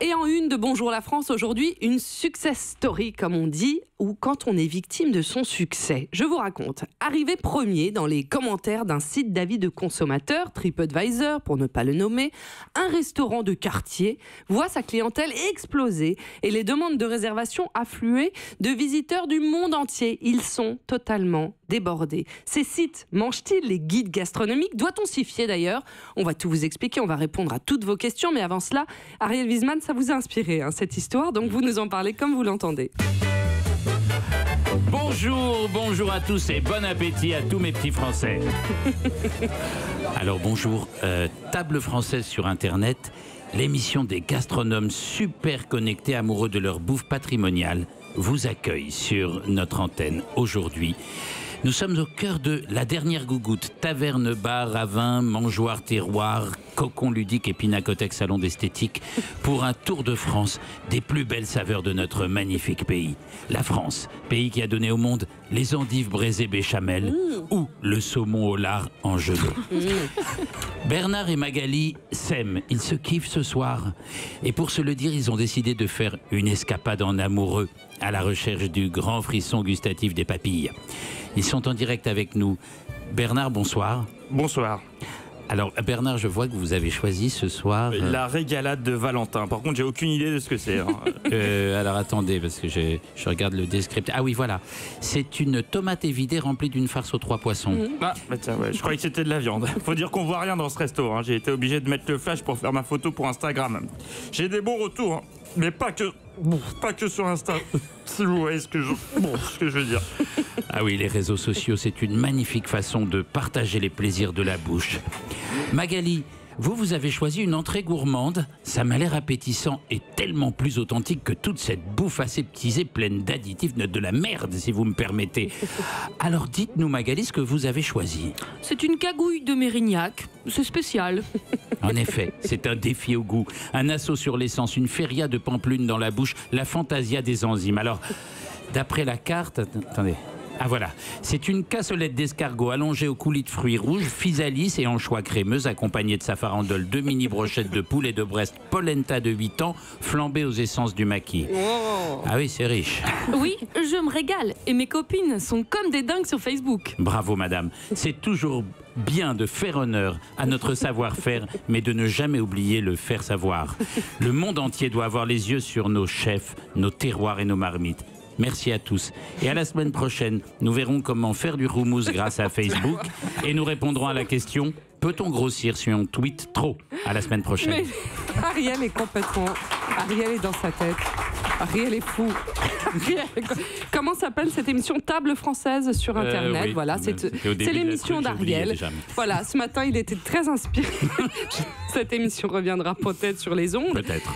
Et en une de Bonjour la France aujourd'hui, une success story comme on dit, ou quand on est victime de son succès. Je vous raconte, arrivé premier dans les commentaires d'un site d'avis de consommateurs, TripAdvisor pour ne pas le nommer, un restaurant de quartier voit sa clientèle exploser et les demandes de réservation affluer de visiteurs du monde entier. Ils sont totalement débordés. Ces sites mangent-ils les guides gastronomiques? Doit-on s'y fier d'ailleurs? On va tout vous expliquer, on va répondre à toutes vos questions, mais avant cela, Ariel Wiesman, ça vous a inspiré cette histoire, donc vous nous en parlez comme vous l'entendez. Bonjour à tous et bon appétit à tous mes petits Français. Alors bonjour, Table Française sur Internet, l'émission des gastronomes super connectés amoureux de leur bouffe patrimoniale vous accueille sur notre antenne aujourd'hui. Nous sommes au cœur de la dernière gougoute, taverne, bar, ravin, mangeoire, terroir, cocon ludique et pinacothèque salon d'esthétique pour un tour de France des plus belles saveurs de notre magnifique pays. La France, pays qui a donné au monde les endives braisées béchamel ou le saumon au lard en gelée. Bernard et Magali s'aiment, ils se kiffent ce soir. Et pour se le dire, ils ont décidé de faire une escapade en amoureux à la recherche du grand frisson gustatif des papilles. Ils sont en direct avec nous. Bernard, bonsoir. Bonsoir. Alors Bernard, je vois que vous avez choisi ce soir... La régalade de Valentin. Par contre, j'ai aucune idée de ce que c'est. Alors attendez, parce que je regarde le descriptif. Ah oui, voilà. C'est une tomate évidée remplie d'une farce aux 3 poissons. Ah, bah tiens, ouais, je croyais que c'était de la viande. Faut dire qu'on voit rien dans ce resto. J'ai été obligé de mettre le flash pour faire ma photo pour Instagram. J'ai des bons retours, mais pas que sur Insta. Si vous voyez ce que je veux dire. Ah oui, les réseaux sociaux, c'est une magnifique façon de partager les plaisirs de la bouche. Magali, vous avez choisi une entrée gourmande. Ça m'a l'air appétissant et tellement plus authentique que toute cette bouffe aseptisée pleine d'additifs, de la merde, si vous me permettez. Alors dites-nous, Magali, ce que vous avez choisi. C'est une cagouille de Mérignac, c'est spécial. En effet, c'est un défi au goût, un assaut sur l'essence, une feria de pampelune dans la bouche, la fantasia des enzymes. Alors, d'après la carte... Attendez... Ah voilà, c'est une cassolette d'escargot allongée au coulis de fruits rouges, physalis et anchois crémeuses, accompagnée de sa farandole, 2 mini brochettes de poulet de Brest, polenta de 8 ans, flambée aux essences du maquis. Oh. Ah oui, c'est riche. Oui, je me régale et mes copines sont comme des dingues sur Facebook. Bravo madame, c'est toujours bien de faire honneur à notre savoir-faire, mais de ne jamais oublier le faire savoir. Le monde entier doit avoir les yeux sur nos chefs, nos terroirs et nos marmites. Merci à tous. Et à la semaine prochaine, nous verrons comment faire du houmous grâce à Facebook. Et nous répondrons à la question, peut-on grossir si on tweet trop? À la semaine prochaine. Mais Ariel est complètement... Ariel est dans sa tête. Ariel est fou. Comment s'appelle cette émission? Table Française sur Internet. Oui, voilà, c'est l'émission d'Ariel. Voilà, ce matin, il était très inspiré. Cette émission reviendra peut-être sur les ondes. Peut-être.